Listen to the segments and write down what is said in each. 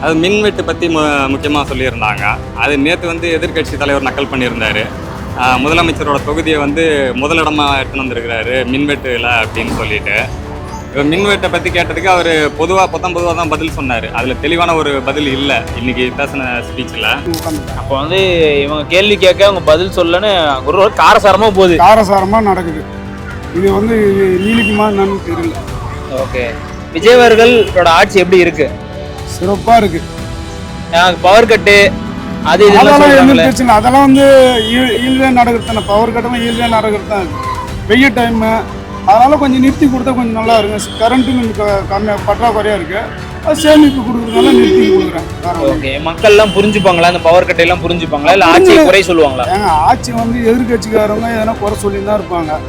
அது மின்வெட்டு பற்றி முக்கியமாக சொல்லியிருந்தாங்க. அது நேற்று வந்து எதிர்க்கட்சி தலைவர் நக்கல் பண்ணியிருந்தார். முதலமைச்சரோட தொகுதியை வந்து முதலிடமா எடுத்துன்னு வந்திருக்கிறாரு மின்வெட்டுல அப்படின்னு சொல்லிட்டு. இவர் மின்வெட்டை பற்றி கேட்டதுக்கு அவர் பொதுவாக தான் பதில் சொன்னார். அதில் தெளிவான ஒரு பதில் இல்லை இன்னைக்கு பேசின ஸ்பீச்சில். அப்போ வந்து இவங்க கேள்வி கேட்க அவங்க பதில் சொல்லன்னு ஒரு காரசாரமாக போகுது. காரசாரமாக நடக்குது. இது வந்து நீடிக்குமா என்னன்னு தெரியல. ஓகே, விஜய் அவர்களோட ஆட்சி எப்படி இருக்கு? சிறப்பாக இருக்கு. பவர் கட்டு அது பிரச்சனை அதெல்லாம் வந்து ஈல்வே நடக்கிறது தானே. பவர் கட்டெல்லாம் ஈல்வே நடக்கிறது தான். வெயில் டைமு அதனால கொஞ்சம் நிறுத்தி கொடுத்தா கொஞ்சம் நல்லா இருக்கும். கரண்ட்டு கொஞ்சம் கம்மியாக பற்றாக்குறையாக இருக்கு. அது சேமிப்பு கொடுக்குறதுனால நிறுத்தி கொடுக்குறேன். ஓகே, மக்கள் எல்லாம் புரிஞ்சுப்பாங்களா? அந்த பவர் கட்டை எல்லாம் புரிஞ்சுப்பாங்களா இல்லை ஆட்சி குறை சொல்லுவாங்களா? ஏங்க ஆட்சி வந்து எதிர்கட்சிக்காரவங்க எதனா குறை சொல்லி தான் இருப்பாங்க.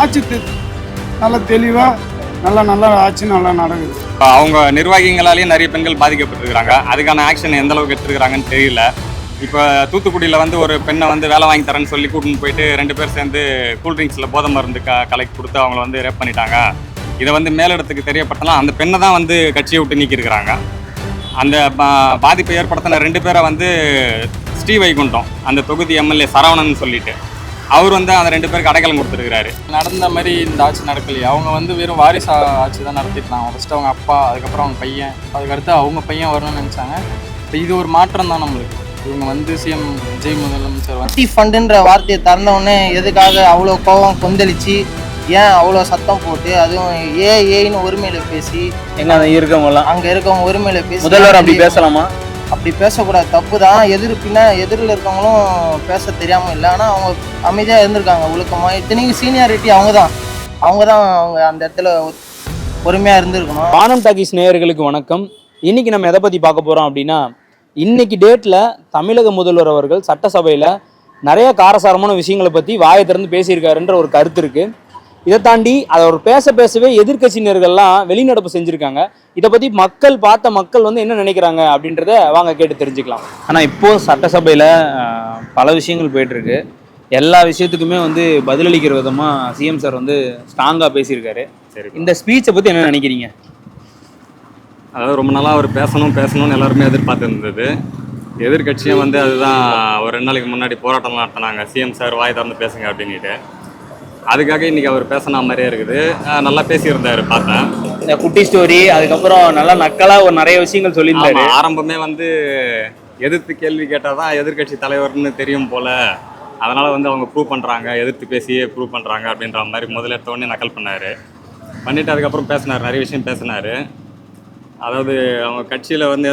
ஆட்சி நல்லா தெளிவாக நல்லா ஆட்சி நல்லா நடக்குது. அவங்க நிர்வாகிகளாலேயும் நிறைய பெண்கள் பாதிக்கப்பட்டிருக்கிறாங்க. அதுக்கான ஆக்ஷன் எந்த அளவுக்கு எடுத்துருக்காங்கன்னு தெரியல. இப்போ தூத்துக்குடியில் வந்து ஒரு பெண்ணை வந்து வேலை வாங்கி தரேன்னு சொல்லி கூட்டின்னு போயிட்டு 2 பேர் சேர்ந்து கூல்ட்ரிங்க்ஸில் போதை மருந்து கலக்கி கொடுத்து அவங்கள வந்து ரேப் பண்ணிட்டாங்க. இதை வந்து மேலிடத்துக்கு தெரியப்பட்டலாம் அந்த பெண்ணை தான் வந்து கட்சியை விட்டு நீக்கியிருக்கிறாங்க. அந்த பாதிப்பை ஏற்படுத்தின 2 பேரை வந்து ஸ்ரீவைகுண்டம் அந்த தொகுதி எம்எல்ஏ சரவணன் சொல்லிட்டு அவர் வந்து அந்த 2 பேருக்கு அடைக்கலம் கொடுத்துருக்கிறாரு. நடந்த மாதிரி இந்த ஆட்சி நடக்கலையே. அவங்க வந்து வெறும் வாரிசு ஆட்சி தான் நடத்திட்டாங்க. ஃபஸ்ட்டு அவங்க அப்பா, அதுக்கப்புறம் அவங்க பையன், அதுக்கடுத்து அவங்க பையன் வரணும்னு நினச்சாங்க. இப்போ இது ஒரு மாற்றம் தான் நம்மளுக்கு. இவங்க வந்து சிஎம் விஜய் முதலமைச்சர் ஃபண்டுன்ற வார்த்தையை திறந்தவுடனே எதுக்காக அவ்வளோ கோபம் கொந்தளிச்சு ஏன் அவ்வளோ சத்தம் போட்டு அதுவும் ஏன்னு ஒருமையில பேசி எங்க இருக்கவங்கலாம் அங்கே இருக்கவங்க ஒருமையில பேசி முதல்வர் அப்படி பேசலாமா? அப்படி பேசக்கூடாது, தப்பு தான். எதிரில் இருக்கவங்களும் பேச தெரியாமல் இல்லை. ஆனால் அவங்க அமைதியாக இருந்திருக்காங்க ஒழுக்கமாக. இத்தனைக்கும் சீனியாரிட்டி அவங்க தான் அந்த இடத்துல பொறுமையாக இருந்திருக்கணும். வானம் டாக்கீஸ் நேயர்களுக்கு வணக்கம். இன்னைக்கு நம்ம எதை பற்றி பார்க்க போகிறோம் அப்படின்னா, இன்னைக்கு டேட்டில் தமிழக முதல்வர் அவர்கள் சட்டசபையில் நிறைய காரசாரமான விஷயங்களை பற்றி வாயை திறந்து பேசியிருக்காருன்ற ஒரு கருத்து இருக்குது. இதை தாண்டி அதை அவர் பேசவே எதிர்கட்சியினர்கள்லாம் வெளிநடப்பு செஞ்சுருக்காங்க. இதை பற்றி மக்கள் வந்து என்ன நினைக்கிறாங்க அப்படின்றத வாங்க கேட்டு தெரிஞ்சுக்கலாம். ஆனால் இப்போது சட்டசபையில் பல விஷயங்கள் போயிட்டுருக்கு. எல்லா விஷயத்துக்குமே வந்து பதிலளிக்கிற விதமாக சிஎம் சார் வந்து ஸ்ட்ராங்காக பேசியிருக்காரு. சரி, இந்த ஸ்பீச்சை பற்றி என்ன நினைக்கிறீங்க? அதாவது ரொம்ப நாளாக அவர் பேசணும்னு எல்லாருமே எதிர்பார்த்து இருந்தது. எதிர்கட்சியும் வந்து அதுதான் ஒரு 2 நாளைக்கு முன்னாடி போராட்டம்லாம் நடத்தினாங்க. சிஎம் சார் வாய் திறந்து பேசுங்க அப்படின்ட்டு. அதுக்காக இன்னைக்கு அவர் பேசின மாதிரியே இருக்குது. நல்லா பேசியிருந்தாரு பார்த்தேன். இந்த குட்டி ஸ்டோரி, அதுக்கப்புறம் நல்லா நக்கலாக ஒரு நிறைய விஷயங்கள் சொல்லியிருந்தாரு. ஆரம்பமே வந்து எதிர்த்து கேள்வி கேட்டால் தான் எதிர்கட்சி தலைவர்னு தெரியும் போல். அதனால் வந்து அவங்க ப்ரூவ் பண்ணுறாங்க, எதிர்த்து பேசியே ப்ரூவ் பண்ணுறாங்க அப்படின்ற மாதிரி முதல்ல எடுத்தோடனே நக்கல் பண்ணிவிட்டு அதுக்கப்புறம் பேசினார், நிறைய விஷயம் பேசினார். அதாவது அவங்க கட்சியில் வந்து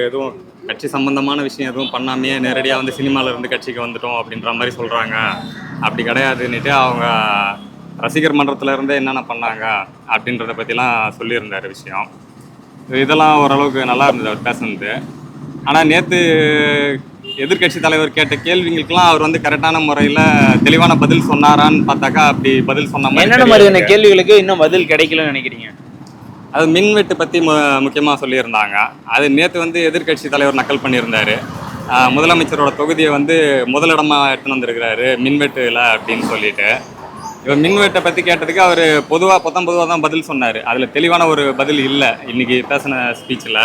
எதுவும் கட்சி சம்பந்தமான விஷயம் எதுவும் பண்ணாமையே நேரடியாக வந்து சினிமாவில் இருந்து கட்சிக்கு வந்துட்டோம் அப்படின்ற மாதிரி சொல்கிறாங்க. அப்படி கிடையாதுன்னுட்டு அவங்க ரசிகர் மன்றத்தில் இருந்தே என்னென்ன பண்ணாங்க அப்படின்றத பற்றிலாம் சொல்லியிருந்தார் விஷயம். இதெல்லாம் ஓரளவுக்கு நல்லா இருந்தது அவர் பேசுனது. ஆனால் நேற்று எதிர்கட்சி தலைவர் கேட்ட கேள்விங்களுக்கெல்லாம் அவர் வந்து கரெக்டான முறையில் தெளிவான பதில் சொன்னாரான்னு பார்த்தாக்கா அப்படி பதில் சொன்ன மாதிரி என்னென்ன மாதிரியான கேள்விகளுக்கு இன்னும் பதில் கிடைக்கலன்னு நினைக்கிறீங்க? அது மின்வெட்டு பற்றி முக்கியமாக சொல்லியிருந்தாங்க. அது நேற்று வந்து எதிர்கட்சி தலைவர் நக்கல் பண்ணியிருந்தார். முதலமைச்சரோட தொகுதியை வந்து முதலிடமாக எடுத்துன்னு வந்திருக்கிறாரு மின்வெட்டுல அப்படின்னு சொல்லிட்டு. இவர் மின்வெட்டை பற்றி கேட்டதுக்கு அவர் பொதுவாக தான் பதில் சொன்னார். அதில் தெளிவான ஒரு பதில் இல்லை இன்னைக்கு பேசின ஸ்பீச்சில்.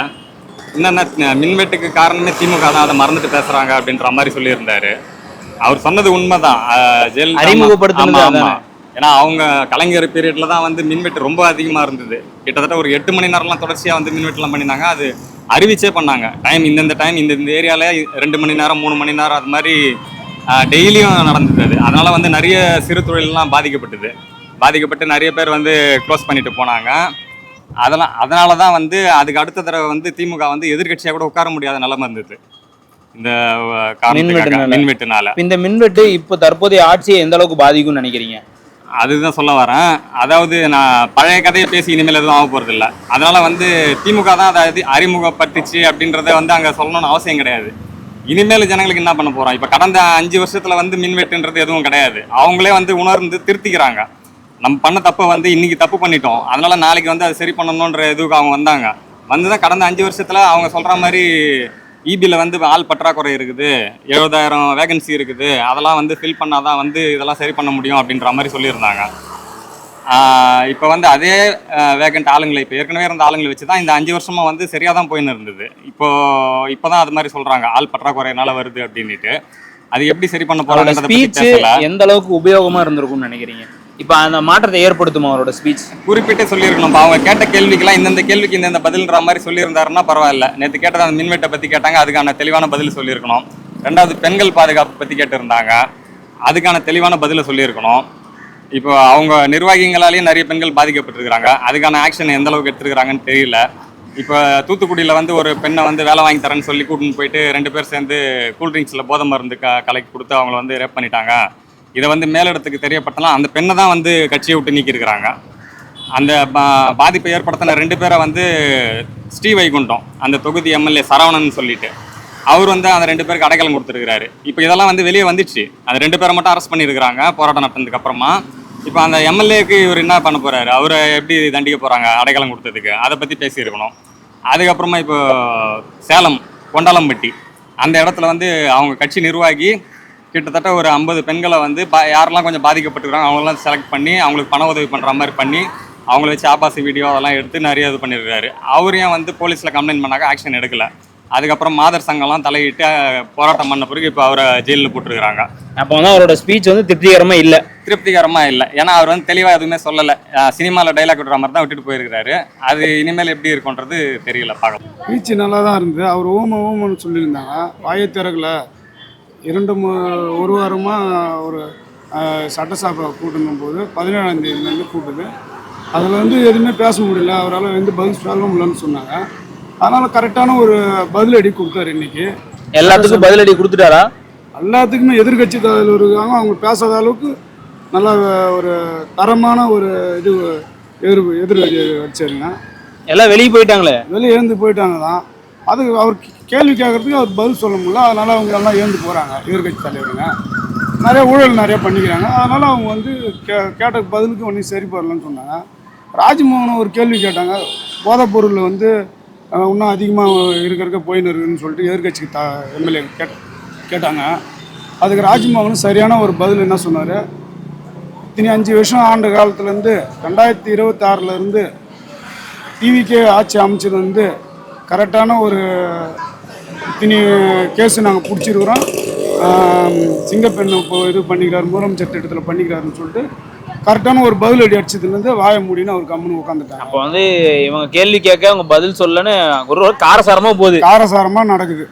என்னென்ன மின்வெட்டுக்கு காரணமே திமுக தான், அதை மறந்துட்டு பேசுகிறாங்க அப்படின்ற மாதிரி சொல்லியிருந்தார். அவர் சொன்னது உண்மைதான். அறிமுகப்படுத்த ஏன்னா அவங்க கலைஞர் பீரியட்ல தான் வந்து மின்வெட்டு ரொம்ப அதிகமாக இருந்தது. கிட்டத்தட்ட ஒரு 8 மணி நேரம்லாம் தொடர்ச்சியாக வந்து மின்வெட்டுலாம் பண்ணினாங்க. அது அறிவிச்சே பண்ணாங்க. இந்த டைம் இந்த ஏரியாவில் 2 மணி நேரம் 3 மணி நேரம் அது மாதிரி டெய்லியும் நடந்தது. அது அதனால் வந்து நிறைய சிறு தொழிலெலாம் பாதிக்கப்பட்டு நிறைய பேர் வந்து க்ளோஸ் பண்ணிட்டு போனாங்க. அதனால தான் வந்து அதுக்கு அடுத்த தடவை வந்து திமுக வந்து எதிர்கட்சியாக கூட உட்கார முடியாத நிலைமை இருந்தது இந்த மின்வெட்டுனால. இந்த மின்வெட்டு இப்போ தற்போதைய ஆட்சியை எந்த அளவுக்கு பாதிக்கும்னு நினைக்கிறீங்க? அதுதான் சொல்ல வரேன். அதாவது நான் பழைய கதையை பேசி இனிமேல் எதுவும் ஆக போகிறது இல்லை. அதனால் வந்து திமுக தான் அதை அறிமுகப்படுத்திச்சு அப்படின்றத வந்து அங்கே சொல்லணும்னு அவசியம் கிடையாது. இனிமேல் ஜனங்களுக்கு என்ன பண்ண போகிறோம்? இப்போ கடந்த 5 வருஷத்தில் வந்து மின்வெட்டுன்றது எதுவும் கிடையாது. அவங்களே வந்து உணர்ந்து திருத்திக்கிறாங்க. நம்ம பண்ண தப்பை வந்து இன்றைக்கி தப்பு பண்ணிட்டோம், அதனால் நாளைக்கு வந்து அதை சரி பண்ணணுன்ற இதுக்கு அவங்க வந்து தான் கடந்த 5 வருஷத்தில் அவங்க சொல்கிற மாதிரி இபியில் வந்து ஆள் பற்றாக்குறை இருக்குது, 70,000 வேகன்சி இருக்குது, அதெல்லாம் வந்து ஃபில் பண்ணால் தான் வந்து இதெல்லாம் சரி பண்ண முடியும் அப்படின்ற மாதிரி சொல்லியிருந்தாங்க. இப்போ வந்து அதே வேகண்ட் ஆளுங்களை இப்போ ஏற்கனவே இருந்த ஆளுங்களை வச்சு தான் இந்த 5 வருஷமாக வந்து சரியாக தான் போயின்னு இருந்தது. இப்போ தான் அது மாதிரி சொல்கிறாங்க, ஆள் பற்றாக்குறையினால வருது அப்படின்ட்டு. அது எப்படி சரி பண்ண அவரோட போகிறாங்க ஸ்பீச் எந்த அளவுக்கு உபயோகமா இருந்திருக்கும்னு நினைக்கிறீங்க? இப்போ அந்த மாற்றத்தை ஏற்படுத்துமா அவரோட ஸ்பீச்? குறிப்பிட்டு சொல்லியிருக்கணும். அவங்க கேட்ட கேள்விக்கெல்லாம் இந்தந்த கேள்விக்கு இந்தந்த பதில்ன்ற மாதிரி சொல்லியிருந்தாருன்னா பரவாயில்ல. நேற்று கேட்டது அந்த மின்வெட்டை பற்றி கேட்டாங்க, அதுக்கான தெளிவான பதில் சொல்லியிருக்கணும். ரெண்டாவது பெண்கள் பாதுகாப்பு பற்றி கேட்டிருந்தாங்க, அதுக்கான தெளிவான பதிலை சொல்லியிருக்கணும். இப்போ அவங்க நிர்வாகிகளாலேயும் நிறைய பெண்கள் பாதிக்கப்பட்டிருக்கிறாங்க, அதுக்கான ஆக்ஷன் எந்த அளவுக்கு எடுத்துருக்கிறாங்கன்னு தெரியல. இப்போ தூத்துக்குடியில் வந்து ஒரு பெண்ணை வந்து வேலை வாங்கி தரேன்னு சொல்லி கூட்டின்னு போயிட்டு 2 பேர் சேர்ந்து கூல்ட்ரிங்க்ஸில் போதை மருந்து கலக்கி கொடுத்து அவங்கள வந்து ரேப் பண்ணிட்டாங்க. இதை வந்து மேலிடத்துக்கு தெரியப்பட்டலாம் அந்த பெண்ணை தான் வந்து கட்சியை விட்டு நீக்கியிருக்கிறாங்க. அந்த பாதிப்பை ஏற்படுத்தின 2 பேரை வந்து ஸ்ரீவைகுண்டம் அந்த தொகுதி எம்எல்ஏ சரவணன் சொல்லிட்டு அவர் வந்து அந்த 2 பேருக்கு அடைக்கலம் கொடுத்துருக்கிறாரு. இப்போ இதெல்லாம் வந்து வெளியே வந்துடுச்சு. அந்த 2 பேரை மட்டும் அரெஸ்ட் பண்ணியிருக்கிறாங்க போராட்டம் நடத்தினதுக்கு அப்புறமா. இப்போ அந்த எம்எல்ஏக்கு இவர் என்ன பண்ண போறாரு, அவரை எப்படி தண்டிக்க போறாங்க அடைக்கலம் கொடுத்ததுக்கு, அதை பற்றி பேசியிருக்கணும். அதுக்கப்புறமா இப்போ சேலம் கொண்டாலம்பட்டி அந்த இடத்துல வந்து அவங்க கட்சி நிர்வாகி கிட்டத்தட்ட ஒரு 50 பெண்களை வந்து யாரெல்லாம் கொஞ்சம் பாதிக்கப்பட்டுருக்காங்க அவங்களெல்லாம் செலக்ட் பண்ணி அவங்களுக்கு பண உதவி பண்ணுற மாதிரி பண்ணி அவங்கள வச்சு ஆபாசி வீடியோ அதெல்லாம் எடுத்து நிறைய இது பண்ணியிருக்காரு. அவரையும் வந்து போலீஸில் கம்ப்ளைண்ட் பண்ணாங்க, ஆக்ஷன் எடுக்கல. அதுக்கப்புறம் மாதர் சங்கம்லாம் தலையிட்டு போராட்டம் பண்ண பிறகு இப்போ அவரை ஜெயிலில் போட்டுருக்குறாங்க. அப்போ வந்து அவரோட ஸ்பீச் வந்து திருப்திகரமாக இல்லை. ஏன்னா அவர் வந்து தெளிவாக எதுவுமே சொல்லலை. சினிமாவில் டைலாக் விடுற மாதிரி தான் விட்டுட்டு போயிருக்கிறாரு. அது இனிமேல் எப்படி இருக்குன்றது தெரியல, பார்க்கலாம். ஸ்பீச் நல்லா தான் இருந்தது. அவர் ஓமன்னு சொல்லியிருந்தாங்க, வாயை திறக்கல. ஒரு வாரமாக ஒரு சட்டசபை கூட்டணும் போது 17ஆம் தேதியிலேருந்து கூட்டுது. அதில் வந்து எதுவுமே பேச முடியல, அவரால் வந்து பதில் சொல்ல முடியலன்னு சொன்னாங்க. அதனால் கரெக்டான ஒரு பதிலடி கொடுத்தாரு. இன்னைக்கு எல்லாத்துக்கும் பதிலடி கொடுத்துட்டாரா? எல்லாத்துக்குமே எதிர்கட்சி தலைவர் இருக்காங்க, அவங்க பேசாத அளவுக்கு நல்லா ஒரு தரமான ஒரு இது எதிர் வச்சிருங்க. எல்லாம் வெளியே போயிட்டாங்களே, வெளியே எழுந்து போயிட்டாங்க தான். அது அவர் கேள்வி கேட்கறதுக்கு அவர் பதில் சொல்ல முடியல. அதனால் அவங்க எல்லாம் எழுந்து போகிறாங்க. எதிர்கட்சி தலைவருங்க நிறைய ஊழல் நிறைய பண்ணிக்கிறாங்க. அதனால் அவங்க வந்து கேட்ட பதிலுக்கு ஒன்றும் சரி போடலன்னு சொன்னாங்க. ராஜ்மோகன் ஒரு கேள்வி கேட்டாங்க, போதைப் பொருள் வந்து இன்னும் அதிகமாக இருக்க போயின்னு இருக்குன்னு சொல்லிட்டு எதிர்கட்சிக்கு எம்எல்ஏ கேட்டாங்க. அதுக்கு ராஜ்மோகன் சரியான ஒரு பதில் என்ன சொன்னார், இனி 5 வருஷம் ஆண்டு காலத்துலேருந்து 2026 டிவிக்கே ஆட்சி அமைச்சது வந்து கரெக்டான ஒரு இனி கேஸு நாங்கள் பிடிச்சிருக்கிறோம், சிங்கப்பெண்ணை இப்போ இது பண்ணிக்கிறார், முதலமைச்சர் திட்டத்தில் பண்ணிக்கிறாருன்னு சொல்லிட்டு கரெக்டான ஒரு பதில் அடி அடிச்சதுலேருந்து வாய முடின்னு அவர் கம்முன்னு உட்காந்துட்டாங்க. அப்போ வந்து இவங்க கேள்வி கேட்க அவங்க பதில் சொல்லன்னு ஒரு காரசாரமாக போகுது, காரசாரமாக நடக்குது.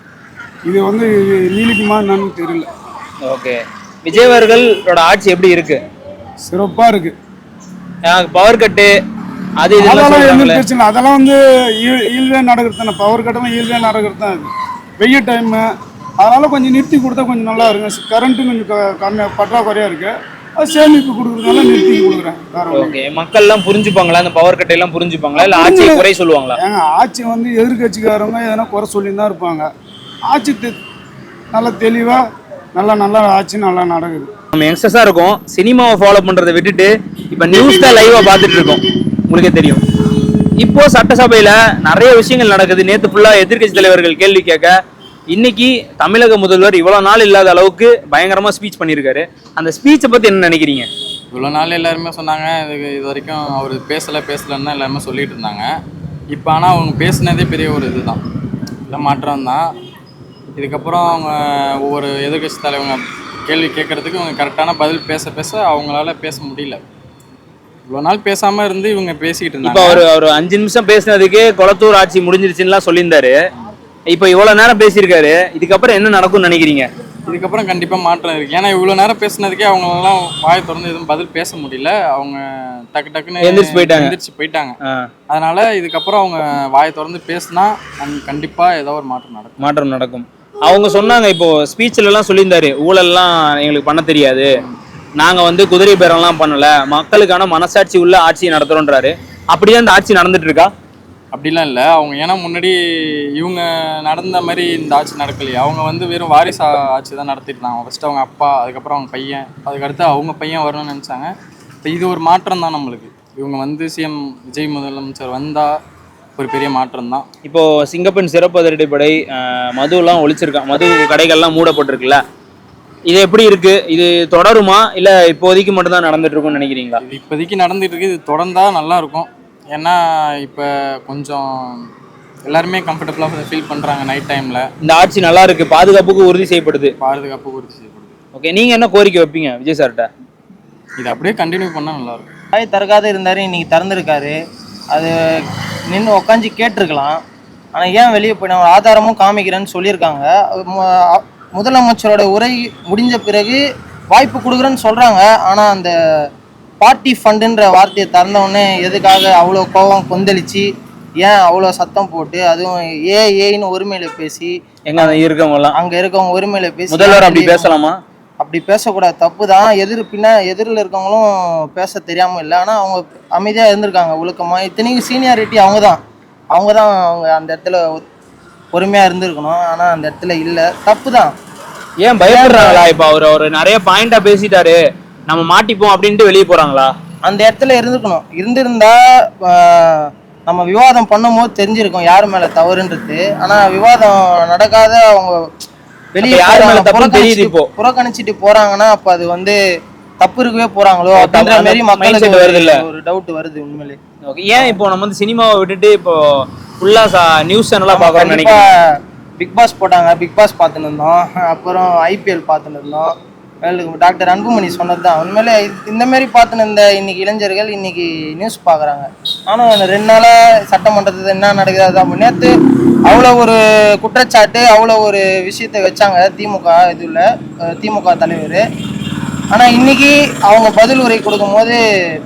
இது வந்து நீலிக்குமா என்னன்னு தெரியல. ஓகே, விஜய் அவர்களோட ஆட்சி எப்படி இருக்கு? சிறப்பாக இருக்கு. பவர் கட்டு அது அதெல்லாம் எதுவும் பிரச்சனை, அதெல்லாம் வந்து ஈல்வே நடக்கிறது தானே. பவர் கட்டெல்லாம் ஈல்வே நடக்கிறது தான். அது வெயில் டைமு, அதனால் கொஞ்சம் நிறுத்தி கொடுத்தா கொஞ்சம் நல்லா இருக்குங்க. கரண்ட்டு கொஞ்சம் கம்மியாக பற்றாக்குறையாக இருக்குது, அது சேமிப்பு கொடுக்குறதுனால நிறுத்தி கொடுக்குறேன். ஓகே, மக்கள் எல்லாம் புரிஞ்சுப்பாங்களா? அந்த பவர் கட்டை எல்லாம் புரிஞ்சுப்பாங்களா, இல்லை ஆட்சியை குறை சொல்லுவாங்களா? ஏங்க ஆட்சி வந்து எதிர்கட்சிக்காரங்க எதனா குறை சொல்லி தான் இருப்பாங்க. ஆட்சி நல்லா தெளிவாக நல்லா ஆட்சி நல்லா நடக்குது. நம்ம யங்ஸ்டர்ஸாக இருக்கோம், சினிமாவை ஃபாலோ பண்ணுறதை விட்டுட்டு இப்போ நியூஸ் தான் லைவாக பார்த்துட்டு இருக்கோம். உங்களுக்கே தெரியும், இப்போ சட்டசபையில் நிறைய விஷயங்கள் நடக்குது. நேற்று ஃபுல்லாக எதிர்கட்சி தலைவர்கள் கேள்வி கேட்க, இன்னைக்கு தமிழக முதல்வர் இவ்வளோ நாள் இல்லாத அளவுக்கு பயங்கரமாக ஸ்பீச் பண்ணியிருக்காரு. அந்த ஸ்பீச்சை பற்றி என்ன நினைக்கிறீங்க? இவ்வளோ நாள் எல்லாருமே சொன்னாங்க, இது வரைக்கும் அவர் பேசலைன்னு தான் எல்லாருமே சொல்லிட்டு இருந்தாங்க. இப்போ ஆனால் அவங்க பேசுனதே பெரிய ஒரு இதுதான், இல்லை மாற்றம் தான். இதுக்கப்புறம் அவங்க ஒவ்வொரு எதிர்கட்சி தலைவங்க கேள்வி கேட்குறதுக்கு இவங்க கரெக்டான பதில் பேச அவங்களால பேச முடியல. இவ்வளோ நாள் பேசாமல் இருந்து இவங்க பேசிக்கிட்டு இருந்தாங்க. இப்போ அவர் 5 நிமிஷம் பேசினதுக்கே குளத்தூர் ஆட்சி முடிஞ்சிருச்சுன்னுலாம் சொல்லியிருந்தாரு. இப்போ இவ்வளோ நேரம் பேசியிருக்காரு, இதுக்கப்புறம் என்ன நடக்கும்னு நினைக்கிறீங்க? இதுக்கப்புறம் கண்டிப்பாக மாற்றம் இருக்குது. ஏன்னா இவ்வளோ நேரம் பேசினதுக்கே அவங்களெல்லாம் வாயை திறந்து எதுவும் பதில் பேச முடியல. அவங்க டக்குன்னு எந்திரிச்சு போயிட்டாங்க. அதனால இதுக்கப்புறம் அவங்க வாயை திறந்து பேசினா கண்டிப்பாக ஏதோ ஒரு மாற்றம் நடக்கும். அவங்க சொன்னாங்க, இப்போ ஸ்பீச்லலாம் சொல்லியிருந்தாரு, ஊழல்லாம் எங்களுக்கு பண்ண தெரியாது, நாங்கள் வந்து குதிரை பேரம்லாம் பண்ணலை, மக்களுக்கான மனசாட்சி உள்ள ஆட்சியை நடத்துகிறோன்றாரு. அப்படியே அந்த ஆட்சி நடந்துட்டு இருக்கா? அப்படிலாம் இல்லை. அவங்க ஏன்னா முன்னாடி இவங்க நடந்த மாதிரி இந்த ஆட்சி நடக்கலையே. அவங்க வந்து வெறும் வாரிசு ஆட்சி தான் நடத்திட்டு இருந்தாங்க. ஃபஸ்ட்டு அவங்க அப்பா, அதுக்கப்புறம் அவங்க பையன், அதுக்கடுத்து அவங்க பையன் வரணும்னு நினச்சாங்க. இப்போ இது ஒரு மாற்றம் தான் நம்மளுக்கு. இவங்க வந்து சிஎம் விஜய் முதலமைச்சர் வந்தால் ஒரு பெரிய மாற்றம் தான். இப்போது சிங்கப்பெண் சிறப்பு அதிரடிப்படை மதுலாம் ஒழிச்சிருக்காங்க, மது கடைகள்லாம் மூடப்பட்டிருக்குல்ல, இது எப்படி இருக்கு? இது தொடருமா இல்லை இப்போதைக்கு மட்டும்தான் நடந்துட்டு இருக்கும்னு நினைக்கிறீங்களா? இது இப்போதைக்கு நடந்துட்டு இருக்கு. இது தொடர்ந்தா நல்லா இருக்கும். ஏன்னா இப்போ கொஞ்சம் எல்லாருமே கம்ஃபர்டபுளாக ஃபீல் பண்ணுறாங்க நைட் டைமில். இந்த ஆட்சி நல்லா இருக்கு, பாதுகாப்புக்கு உறுதி செய்யப்படுது. பாதுகாப்பு உறுதி செய்யப்படுது. ஓகே, நீங்க என்ன கோரிக்கை வைப்பீங்க விஜய் சார்கிட்ட? இது அப்படியே கண்டினியூ பண்ணால் நல்லாயிருக்கும். வாய் திறக்காத இருந்தார், இன்னைக்கு திறந்துருக்காரு. அது நின்று உக்காந்து கேட்டிருக்கலாம். ஆனால் ஏன் வெளியே போய் நான் ஆதாரமும் காமிக்கிறேன்னு சொல்லியிருக்காங்க. முதலமைச்சரோட உரை முடிஞ்ச பிறகு வாய்ப்பு கொடுக்குறேன்னு சொல்கிறாங்க. ஆனால் அந்த பார்ட்டி ஃபண்டுன்ற வார்த்தையை திறந்தவுடனே எதுக்காக அவ்வளோ கோபம் கொந்தளிச்சு, ஏன் அவ்வளோ சத்தம் போட்டு, அதுவும் ஏன்னு ஒருமையில் பேசி, எங்க இருக்கவங்கலாம் அங்கே இருக்கவங்க ஒருமையில் பேசி, முதல்வர் அப்படி பேசலாமா? அப்படி பேசக்கூடாது, தப்பு தான். எதிரில் இருக்கவங்களும் பேச தெரியாமல் இல்லை, ஆனால் அவங்க அமைதியாக இருந்திருக்காங்க ஒழுக்கமாக. இத்தனைக்கும் சீனியாரிட்டி அவங்க தான் அவங்க அந்த இடத்துல பொறுமையாக இருந்திருக்கணும். ஆனால் அந்த இடத்துல இல்லை, தப்பு தான். ஏன் பயப்படுறாங்களா? இப்போ அவர் நிறைய பாயிண்டா பேசிட்டாரு, நம்ம மாட்டிப்போம் அப்படின்ட்டு வெளியே போறாங்களா? அந்த இடத்துல இருந்திருந்தா நம்ம விவாதம் பண்ணும்போது தெரிஞ்சிருக்கும் யார் மேலே தவறுன்றது. ஆனால் விவாதம் நடக்காத அவங்க வெளியே புறக்கணிச்சிட்டு போறாங்கன்னா அப்ப அது வந்து தப்பு இருக்கவே போறாங்களோ அப்படின்ற மாதிரி மக்களுக்கு ஒரு டவுட் வருது உண்மையிலே. ஏன் இப்போ நம்ம வந்து சினிமாவை விட்டுட்டு இப்போ ஃபுல்லா நியூஸ் சேனலா பார்க்கறோம்னு நினைக்கிறேன். பிக் பாஸ் போட்டாங்க, பிக் பாஸ் பார்த்துன்னு இருந்தோம். அப்புறம் ஐபிஎல் பார்த்துன்னு இருந்தோம். டாக்டர் அன்புமணி சொன்னது தான் உண்மையிலே. இந்த மாதிரி பார்த்துன்னு இருந்த இன்னைக்கு இளைஞர்கள் இன்னைக்கு நியூஸ் பார்க்குறாங்க. ஆனால் 2 நாளாக சட்டமன்றத்தில் என்ன நடக்குது அதான். நேற்று அவ்வளோ ஒரு குற்றச்சாட்டு, அவ்வளோ ஒரு விஷயத்தை வச்சாங்க திமுக தலைவர். ஆனால் இன்னைக்கு அவங்க பதில் உரை கொடுக்கும் போது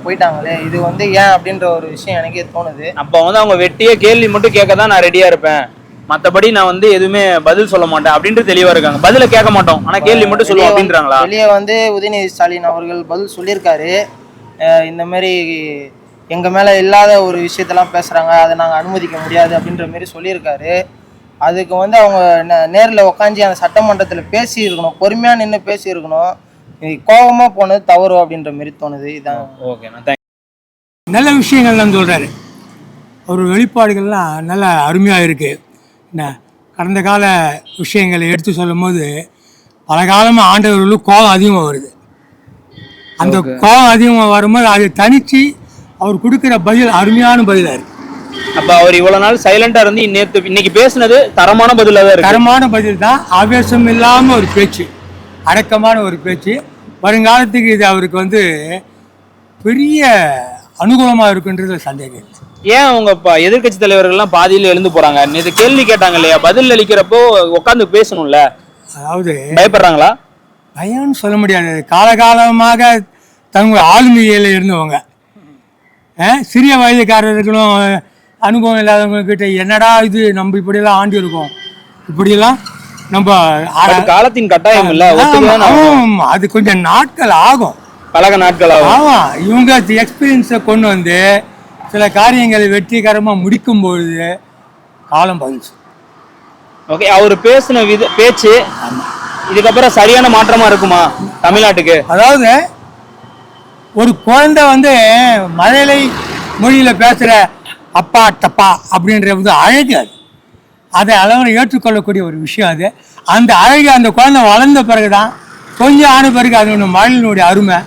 போயிட்டாங்களே, இது வந்து ஏன் அப்படின்ற ஒரு விஷயம் எனக்கே தோணுது. அப்போ வந்து அவங்க வெட்டிய கேள்வி மட்டும் கேட்க தான் நான் ரெடியா இருப்பேன், மற்றபடி நான் வந்து எதுவுமே பதில் சொல்ல மாட்டேன் அப்படின்ட்டு தெளிவா இருக்காங்க. பதில கேட்க மாட்டோம், ஆனா கேள்வி மட்டும் சொல்லுவோம் அப்படின்றாங்களா? வெளியே வந்து உதயநிதி ஸ்டாலின் அவர்கள் பதில் சொல்லியிருக்காரு. இந்த மாதிரி எங்க மேல இல்லாத ஒரு விஷயத்தெல்லாம் பேசுறாங்க, அதை நாங்கள் அனுமதிக்க முடியாது அப்படின்ற மாதிரி சொல்லியிருக்காரு. அதுக்கு வந்து அவங்க நேரில் உக்காஞ்சி அந்த சட்டமன்றத்தில் பேசியிருக்கணும், பொறுமையாக நின்று பேசியிருக்கணும். கோபமாக போனது தவறு அப்படின்ற மாதிரி தோணுது. இதான். ஓகே, நல்ல விஷயங்கள்லாம் சொல்கிறாரு. அவர் வெளிப்பாடுகள்லாம் நல்லா அருமையாக இருக்குது. என்ன கடந்த கால விஷயங்களை எடுத்து சொல்லும் போது பல காலமாக ஆண்டவர்களுக்கு கோபம் அதிகமாக வருது. அந்த கோபம் அதிகமாக வரும்போது அதை தனித்து அவர் கொடுக்குற பதில் அருமையான பதிலாக இருக்குது. அப்போ அவர் இவ்வளோ நாள் சைலண்டாக இருந்து இன்னைக்கு பேசுனது தரமான பதிலாக தான் இருக்கு. தரமான பதில் தான், ஆவேசம் இல்லாமல் ஒரு பேச்சு, அடக்கமான ஒரு பேச்சு. வருங்காலத்துக்கு இது அவருக்கு வந்து பெரிய அனுகூலமாக இருக்குன்றது சந்தேகம் இல்லை. ஏன் அவங்க எதிர்கட்சி தலைவர்கள்லாம் பாதியில் எழுந்து போறாங்க? இது கேள்வி கேட்டாங்க இல்லையா, பதில் அளிக்கிறப்போ உட்காந்து பேசணும்ல. அதாவது பயப்படுறாங்களா? பயம்னு சொல்ல முடியாது. காலகாலமாக தங்கள் ஆளுமையில் இருந்தவங்க, சிறிய வயதுக்காரர்களும் அனுபவம் இல்லாதவங்கக்கிட்ட என்னடா இது நம்ம இப்படியெல்லாம் ஆண்டு இருக்கோம், இப்படியெல்லாம் நம்ம காலத்தின் கட்டாயம் இல்லை, அது கொஞ்சம் நாட்கள் ஆகும், பழக நாட்கள் ஆகும். ஆமாம், இவங்க எக்ஸ்பீரியன்ஸை கொண்டு வந்து சில காரியங்களை வெற்றிகரமாக முடிக்கும் பொழுது காலம் பதிச்சு. ஓகே, அவர் பேசின பேச்சு இதுக்கப்புறம் சரியான மாற்றமா இருக்குமா தமிழ்நாட்டுக்கு? அதாவது ஒரு குழந்தை வந்து மழலை மொழியில பேசுற அப்பா டப்பா அப்படின்றது அழகு, அதை அளவில் ஏற்றுக்கொள்ளக்கூடிய ஒரு விஷயம். அது அந்த அழகு அந்த குழந்தை வளர்ந்த பிறகுதான், கொஞ்சம் ஆன பிறகு அதோட மழலினுடைய அருமை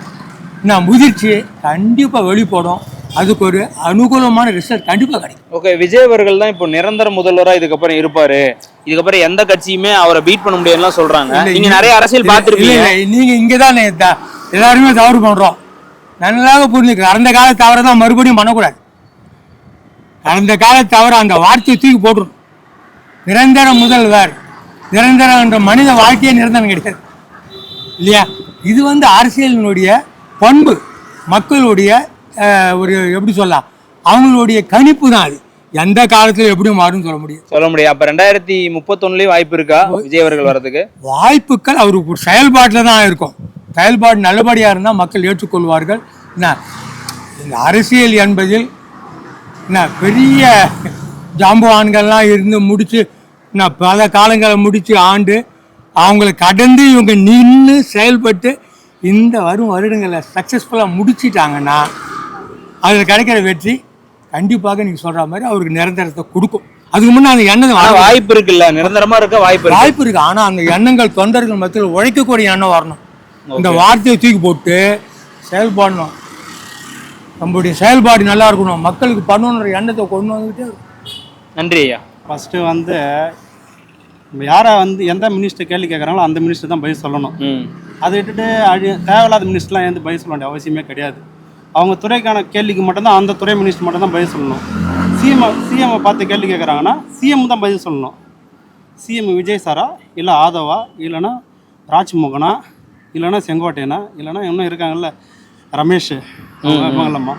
முதிர்ச்சி கண்டிப்பாக வெளிப்படும். அதுக்கு ஒரு அனுகூலமான ரிசல்ட் கண்டிப்பாக கிடைக்கும். ஓகே, விஜய் அவர்கள் தான் இப்போ நிரந்தர முதல்வராக இதுக்கப்புறம் இருப்பாரு, இதுக்கப்புறம் எந்த கட்சியுமே அவரை பீட் பண்ண முடியாதுலாம் சொல்றாங்க. நீங்க நிறைய அரசியல் பார்த்துருக்கீங்க. நீங்க இங்கதான் எல்லாருமே தவறு பண்றோம், நல்லாக புரிஞ்சுக்க. கடந்த கால தவறை தான் மறுபடியும் பண்ணக்கூடாது. கடந்த கால தவற அந்த வார்த்தையை தூக்கி போட்டுரும். நிரந்தர முதல்வர், நிரந்தரம் என்ற மனித வாழ்க்கையே நிரந்தரம் கிடையாது இல்லையா? இது வந்து அரசியலினுடைய பண்பு, மக்களுடைய ஒரு எப்படி சொல்லலாம், அவங்களுடைய கணிப்பு தான். அது எந்த காலத்துல எப்படி மாறும் சொல்ல முடியும். அப்ப 2031 வாய்ப்பு இருக்கா விஜய் அவர்கள் வர்றதுக்கு? வாய்ப்புகள் அவருக்கு ஒரு செயல்பாட்டில் தான் இருக்கும். செயல்பாடு நல்லபடியாக இருந்தால் மக்கள் ஏற்றுக்கொள்வார்கள். என்ன இந்த அரசியல் என்பதில் என்ன பெரிய ஜாம்பவான்கள்லாம் இருந்து முடிச்சு பல காலங்களை முடித்து ஆண்டு அவங்களை கடந்து இவங்க நின்று செயல்பட்டு இந்த வரும் வருடங்களை சக்ஸஸ்ஃபுல்லாக முடிச்சிட்டாங்கன்னா அதில் கிடைக்கிற வெற்றி கண்டிப்பாக நீங்கள் சொல்கிற மாதிரி அவருக்கு நிரந்தரத்தை கொடுக்கும். அதுக்கு முன்னே அந்த எண்ணம் ஆனா வாய்ப்பு இருக்குல்ல, நிரந்தரமா இருக்க வாய்ப்பு இருக்கு. வாய்ப்பு இருக்கு. ஆனா அந்த எண்ணங்கள் தொண்டர்கள் மத்தியில் உழைக்கக்கூடிய எண்ணம் வரணும். இந்த Okay. வார்த்தையை தூக்கி போட்டு செயல்படணும். நம்மளுடைய செயல்பாடு நல்லா இருக்கணும், மக்களுக்கு பண்ணணுன்ற எண்ணத்தை கொண்டு வந்துக்கிட்டே நன்றி ஐயா. ஃபஸ்ட்டு வந்து யாரை வந்து எந்த மினிஸ்டர் கேள்வி கேட்குறாங்களோ அந்த மினிஸ்டர் தான் பதில் சொல்லணும். அதை விட்டுட்டு தேவையில்லாத மினிஸ்டர்லாம் எழுந்து பதில் சொல்ல வேண்டிய அவசியமே கிடையாது. அவங்க துறைக்கான கேள்விக்கு மட்டும்தான் அந்த துறை மினிஸ்டர் மட்டும் தான் பதில் சொல்லணும். சிஎம்ஐ பார்த்து கேள்வி கேட்குறாங்கன்னா சிஎம் தான் பதில் சொல்லணும். சிஎம் விஜய் சாரா, இல்லை ஆதவா, இல்லைன்னா ராஜ்மோகனா, இல்லைன்னா செங்கோட்டையனா, இல்லைன்னா இன்னும் இருக்காங்கல்ல ரமேஷ், இவங்களம்மா,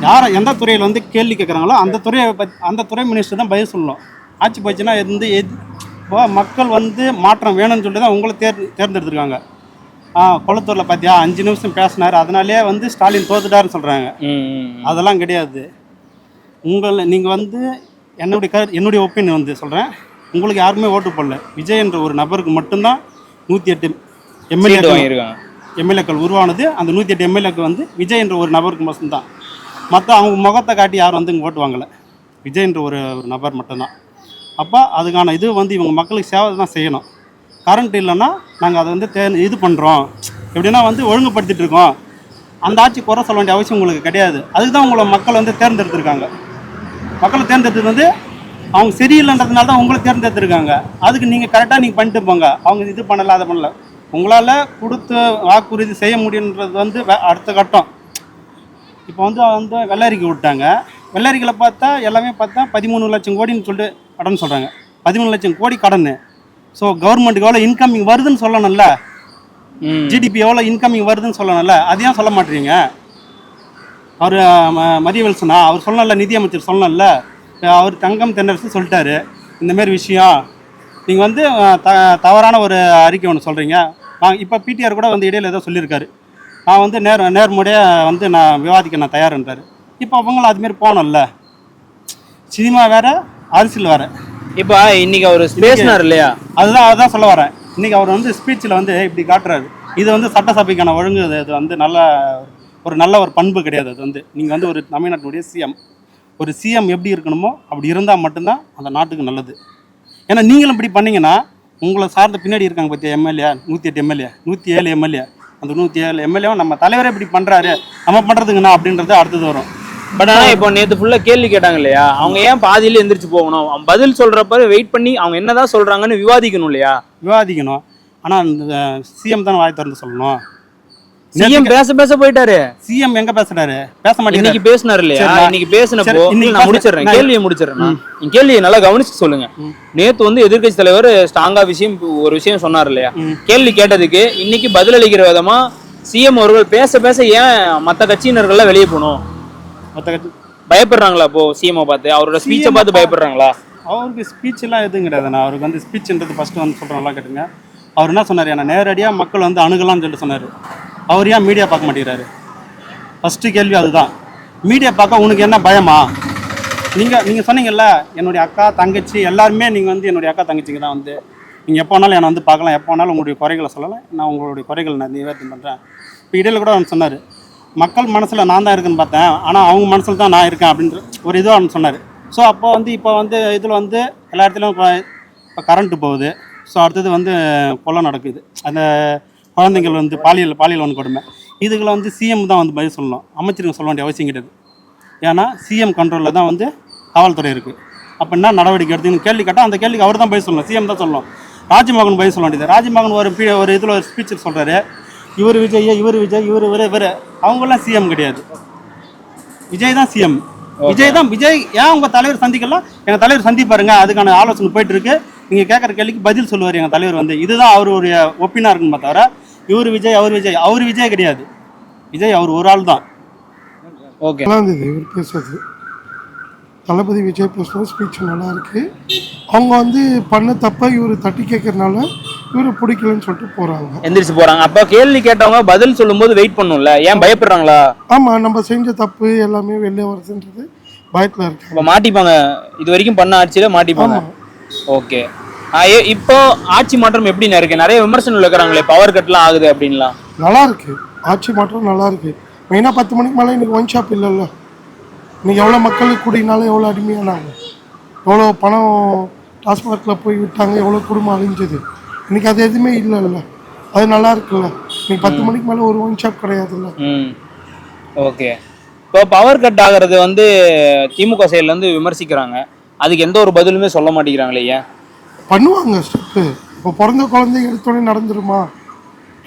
யாரை எந்த துறையில் வந்து கேள்வி கேட்குறாங்களோ அந்த துறை மினிஸ்டர் தான் பதில் சொல்லணும். ஆட்சி போச்சுன்னா இப்போ மக்கள் வந்து மாற்றம் வேணும்னு சொல்லிட்டு தான் உங்களை தேர்ந்தெடுத்துருக்காங்க. கொளத்தூரில் பார்த்தியா 5 நிமிஷம் பேசினார், அதனாலே வந்து ஸ்டாலின் தோத்துட்டாருன்னு சொல்கிறாங்க. அதெல்லாம் கிடையாது. நீங்கள் வந்து என்னுடைய ஒப்பீனியன் வந்து சொல்கிறேன், உங்களுக்கு யாருமே ஓட்டு போடல. விஜய் என்ற ஒரு நபருக்கு மட்டும்தான் 108 எம்எல்ஏக்கள் உருவானது. அந்த 108 எம்எல்ஏக்கு வந்து விஜய் என்ற ஒரு நபருக்கு மட்டும்தான். மற்ற அவங்க முகத்தை காட்டி யாரும் வந்து இங்கே ஓட்டு வாங்கலை. விஜய் என்ற ஒரு நபர் மட்டும்தான். அப்போ அதுக்கான இது வந்து இவங்க மக்களுக்கு சேவை தான் செய்யணும். கரண்ட் இல்லைன்னா நாங்கள் அதை வந்து இது பண்ணுறோம், எப்படின்னா வந்து ஒழுங்குபடுத்திட்டு இருக்கோம், அந்த ஆட்சி குறை சொல்ல வேண்டிய அவசியம் உங்களுக்கு கிடையாது. அதுக்கு தான் உங்களை மக்கள் வந்து தேர்ந்தெடுத்திருக்காங்க. மக்களை தேர்ந்தெடுத்தது வந்து அவங்க சரியில்லைன்றதுனால தான் உங்களை தேர்ந்தெடுத்திருக்காங்க. அதுக்கு நீங்கள் கரெக்டாக நீங்கள் பண்ணிட்டு போங்க. அவங்க இது பண்ணலை, அதை பண்ணல. உங்களால் கொடுத்து வாக்குறுதி செய்ய முடியுன்றது வந்து அடுத்த கட்டம். இப்போ வந்து வெள்ளரிக்கை விட்டாங்க. வெள்ளரிக்கையில் பார்த்தா எல்லாமே பார்த்தா 13 லட்சம் கோடின்னு சொல்லிட்டு கடன் சொல்கிறாங்க. 13 லட்சம் கோடி கடன். ஸோ கவர்மெண்ட்டுக்கு எவ்வளோ இன்கமிங் வருதுன்னு சொல்லணும்ல, ஜிடிபி எவ்வளோ இன்கமிங் வருதுன்னு சொல்லணும்ல, அதையும் சொல்ல மாட்டேறீங்க. அவர் மதியவெல்சனா அவர் சொல்லணும்ல, நிதியமைச்சர் சொல்லணும்ல, அவர் தங்கம் தென்னரசு சொல்லிட்டாரு இந்தமாரி விஷயம். நீங்கள் வந்து தவறான ஒரு அறிக்கை ஒன்று சொல்கிறீங்க. இப்போ பிடிஆர் கூட வந்து இடையில ஏதோ சொல்லியிருக்காரு, நான் வந்து நேர்முறையாக வந்து நான் விவாதிக்க தயார்ன்றாரு. இப்போ அவங்களும் அதுமாரி போகணும்ல. சினிமா வேறு, அரசியல் வேறு. இப்போ இன்னைக்கு அவர் பேசினார் இல்லையா, அதுதான் சொல்ல வரேன். இன்றைக்கி அவர் வந்து ஸ்பீச்சில் வந்து இப்படி காட்டுறாரு. இது வந்து சட்டசபைக்கான ஒழுங்கு, இது வந்து நல்ல ஒரு பண்பு கிடையாது. அது வந்து நீங்கள் வந்து ஒரு தமிழ்நாட்டினுடைய ஒரு சிஎம் எப்படி இருக்கணுமோ அப்படி இருந்தால் மட்டும்தான் அந்த நாட்டுக்கு நல்லது. ஏன்னா நீங்களும் இப்படி பண்ணிங்கன்னா உங்களை சார்ந்த பின்னாடி இருக்காங்க பற்றிய எம்எல்ஏ 108 எம்எல்ஏ 107 எம்எல்ஏ, அந்த 107 எம்எல்ஏவும் நம்ம தலைவரே இப்படி பண்ணுறாரு, நம்ம பண்ணுறதுங்கண்ணா அப்படின்றது அடுத்தது வரும். பட் ஆனால் இப்போ நேற்று ஃபுல்லாக கேள்வி கேட்டாங்க இல்லையா, அவங்க ஏன் பாதியில் எந்திரிச்சு போகணும்? அவங்க பதில் சொல்கிறப்ப வெயிட் பண்ணி அவங்க என்னதான் சொல்கிறாங்கன்னு விவாதிக்கணும் இல்லையா? விவாதிக்கணும். ஆனால் அந்த சிஎம் தானே வாய் திறந்து சொல்லணும். சிஎம் பேச போயிட்டாரு. சிஎம் எங்க பேசுறாரு? பேச மாட்டேங்கிறாரு. இன்னைக்கு பேசினாரு இல்லையா? இன்னைக்கு பேசினப்போ நான் முடிச்சிடுறேன், கேள்வியை முடிச்சிடுறேன். நீங்க கேள்வியை நல்லா கவனிச்சு சொல்லுங்க. நேத்து வந்து எதிர்கட்சி தலைவர் ஸ்ட்ராங்கா ஒரு விஷயம் சொன்னார் இல்லையா, கேள்வி கேட்டதுக்கு இன்னைக்கு பதிலளிக்கிற விதமா சிஎம் அவர்கள் பேச ஏன் மற்ற கட்சியினர்கள் வெளியே போகணும்? பயப்படுறாங்களா? இப்போ சிஎம் பார்த்து, அவரோட ஸ்பீச்சை பார்த்து பயப்படுறாங்களா? அவருக்கு ஸ்பீச் எல்லாம் எதுவும் கிடையாதுண்ணா. அவருக்கு வந்து ஸ்பீச்ன்றது ஃபர்ஸ்ட் வந்து சொல்றேன் கேட்டுங்க. அவர் என்ன சொன்னார், ஏன்னா நேரடியாக மக்கள் வந்து அணுகலாம்னு சொல்லிட்டு சொன்னார். அவர் ஏன் மீடியா பார்க்க மாட்டேங்கிறாரு? ஃபஸ்ட்டு கேள்வி அதுதான். மீடியா பார்க்க உனக்கு என்ன பயமா? நீங்கள் சொன்னீங்கல்ல, என்னுடைய அக்கா தங்கச்சி எல்லாருமே நீங்கள் வந்து என்னுடைய அக்கா தங்கச்சிங்க தான். வந்து நீங்கள் எப்போ வேணாலும் என்னை வந்து பார்க்கலாம், எப்போ வேணாலும் உங்களுடைய குறைகளை சொல்லலாம், நான் உங்களுடைய குறைகள் நான் நிவர்த்தி பண்ணுறேன். இப்போ இடையில கூட அவன் சொன்னார், மக்கள் மனசில் நான் தான் இருக்குன்னு பார்த்தேன், ஆனால் அவங்க மனசில் தான் நான் இருக்கேன் அப்படின்ற ஒரு இதுவாக அவன் சொன்னார். ஸோ இப்போ வந்து இதில் வந்து எல்லா இடத்துலையும் இப்போ கரண்ட்டு போகுது. ஸோ அடுத்தது வந்து கொலை நடக்குது, அந்த குழந்தைங்கள் வந்து பாலியல் வன்கொடுமை. இதுகளை வந்து சிஎம் தான் வந்து பதில் சொல்லணும், அமைச்சருக்கு சொல்ல வேண்டிய அவசியம் கிடையாது. ஏன்னா சிஎம் கண்ட்ரோலில் தான் வந்து காவல்துறை இருக்குது. அப்போ என்ன நடவடிக்கை எடுத்துன்னு கேள்வி கேட்டால் அந்த கேள்விக்கு அவர் தான் பதில் சொல்லணும், சிஎம் தான் சொல்லணும். ராஜ்மோகன் பதில் சொல்ல வேண்டியது. ராஜ்மோகன் ஒரு இதில் ஒரு ஸ்பீச்சில் சொல்கிறாரு, இவர் விஜய் அவங்களாம் சிஎம் கிடையாது, விஜய் தான் சிஎம். விஜய் ஏன் உங்கள் தலைவர் சந்திக்கலாம்? எங்கள் தலைவர் சந்திப்பாருங்க, அதுக்கான ஆலோசனை போயிட்டு இருக்கு. நீங்கள் கேட்குற கேள்விக்கு பதில் சொல்லுவார் எங்கள் தலைவர் வந்து. இதுதான் அவருடைய ஒப்பீனாக இருக்குன்னு தவிர இவர் விஜய் கிடையாது. விஜய் அவர் ஒரு ஆள் தான். ஓகே, இவர் பேசுறது தளபதி விஜய் பேசுகிற ஸ்பீச் நல்லா இருக்கு. அவங்க வந்து பண்ண தப்ப இவர் தட்டி கேட்கறதுனால இவரு பிடிக்கலன்னு சொல்லிட்டு போறாங்க, எந்திரிச்சு போறாங்க. அப்ப கேள்வி கேட்டவங்க பதில் சொல்லும்போது வெயிட் பண்ணும்ல, ஏன் பயப்படுறாங்களா? ஆமா, நம்ம செஞ்ச தப்பு எல்லாமே வெளியே வருதுன்றது பயத்துல இருக்கு. அப்ப மாட்டிப்பாங்க, இது வரைக்கும் பண்ண ஆட்சியில மாட்டிப்பாங்க. ஓகே, இப்போ ஆட்சி மாற்றம் எப்படி இருக்கு? நிறைய விமர்சனம் இருக்கிறாங்களே, பவர் கட்லாம் ஆகுது அப்படின்லாம். நல்லா இருக்கு, ஆட்சி மாற்றம் நல்லா இருக்கு. மெயினாக 10 மணிக்கு மேலே இன்னைக்கு ஒன் ஷாப் இல்லைல்ல. இன்னைக்கு எவ்வளோ மக்களுக்கு கூடினாலும் எவ்வளோ அடிமையானாங்க. எவ்வளோ பணம் டாஸ்மார்க்கில் போய் விட்டாங்க, எவ்வளோ குடும்பம் அழிஞ்சது. இன்னைக்கு அது எதுவுமே இல்லைல்ல, அது நல்லா இருக்குல்ல. இன்னைக்கு 10 மணிக்கு மேலே ஒரு ஒயின் ஷாப் கிடையாதுல்ல. ஓகே. இப்போ பவர் கட் ஆகிறது வந்து திமுக சைட்லேருந்து விமர்சிக்கிறாங்க, அதுக்கு எந்த ஒரு பதிலுமே சொல்ல மாட்டேங்கிறாங்களே ஏன்? பண்ணுவாங்க ஸ்டெப்பு. இப்போ பிறந்த குழந்தை எடுத்தோடனே நடந்துருமா?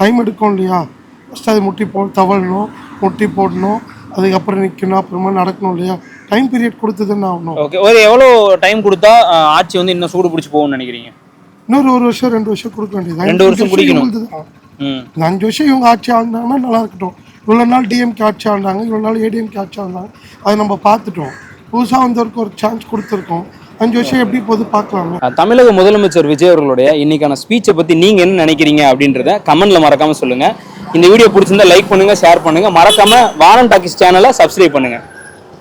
டைம் எடுக்கும் இல்லையா? ஃபஸ்ட்டு அது முட்டி தவழணும், முட்டி போடணும், அதுக்கப்புறம் நிற்கணும், அப்புறமா நடக்கணும் இல்லையா? டைம் பீரியட் கொடுத்ததுன்னு ஆகணும். ஓகே. ஒரு எவ்வளோ டைம் கொடுத்தா ஆட்சி வந்து இன்னும் சூடு பிடிச்சி போகும்னு நினைக்கிறீங்க? இன்னொரு 1 வருஷம் 2 வருஷம் கொடுக்க வேண்டியது. 2 வருஷம் குடிக்கணும். இந்த 5 வருஷம் இவங்க ஆட்சி ஆண்டாங்கன்னா நல்லா இருக்கட்டும். இவ்வளோ நாள் டிஎம்கே ஆட்சி ஆண்டாங்க, இவ்வளோ நாள் ஏடிஎம்கே ஆட்சி ஆண்டாங்க, அதை நம்ம பார்த்துட்டோம். புதுசாக வந்தவருக்கு ஒரு சான்ஸ் கொடுத்துருக்கோம். 5 வருஷம் எப்படி போது பார்க்கலாங்க. தமிழக முதலமைச்சர் விஜய் அவர்களுடைய இன்னைக்கான ஸ்பீச்சை பற்றி நீங்கள் என்ன நினைக்கிறீங்க அப்படின்றத கமெண்ட்ல மறக்காம சொல்லுங்க. இந்த வீடியோ பிடிச்சிருந்தா லைக் பண்ணுங்க, ஷேர் பண்ணுங்க, மறக்காம வாரன் டாக்கிஸ் சேனலை சப்ஸ்கிரைப் பண்ணுங்க.